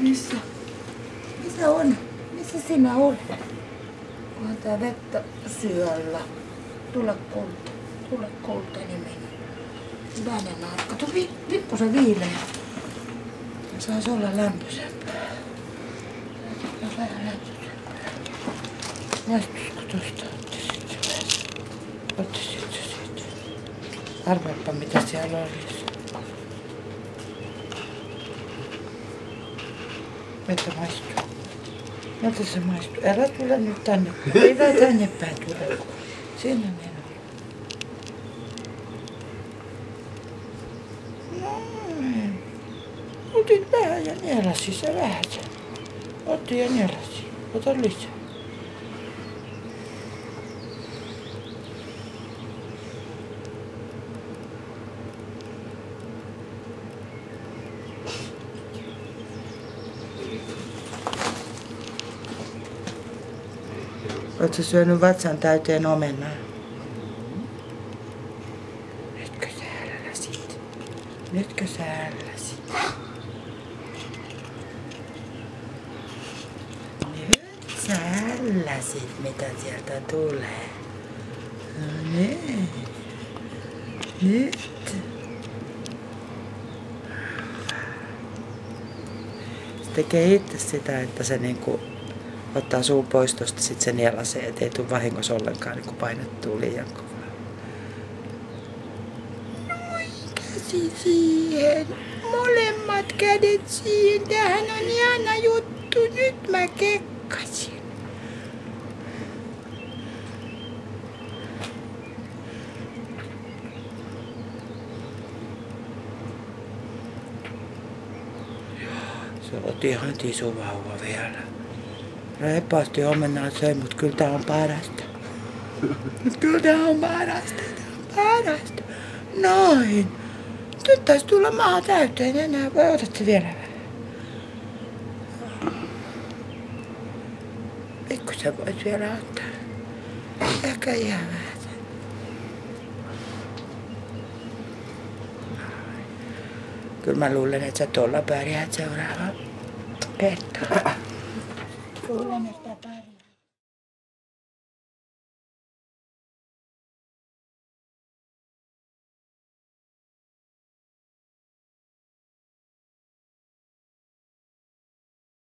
Missä? Missä on? Missä sinä olet? Onhan tää vettä syöllä. Tule kulta. Tule kulta, niin meni. Hyvänen aika. Kato, pikkusen viileä. Saisi olla lämpöisempää. Jos vähän lämpöisempää. Maistuisiko tosta? Ottaisit se siitä. Arvaappa mitä siellä olisi. Miltä maistuu? Miltä se maistuu? Älä tule nyt tänne. Ei tänne päin tule. Sinne mennä. Noin. Otit vähän ja nielasi se vähän. Otti ja nielasi. Ota lisää. Oletko syönyt vatsan täyteen omenaa? Nytkö sä älläsit? Nytkö sä älläsit? Nyt sä älläsit, mitä sieltä tulee. No niin. Nyt. Se tekee itse sitä, että se niinku ottaa suun pois tosta, sit se nielasee, ettei tule vahingossa ollenkaan, niin kun painettuu liian kovaa. Noin, käsi siihen. Molemmat kädet siihen. Tämähän on ihana juttu. Nyt mä kekkasin. Se otti ihan tisuvauva vielä. Reippaasti omenaa söi, mut kyllä tää on parasta. Kyllä tää on parasta. Parasta. Noin. Nyt taisi tulla maa täyteen enää. Vai otat se vielä vähän? Pikkusen vois vielä ottaa. Ehkä ihan vähän. Kyllä mä luulen, että sä tuolla pärjäät seuraava kertaa. Luulen, että pärjää.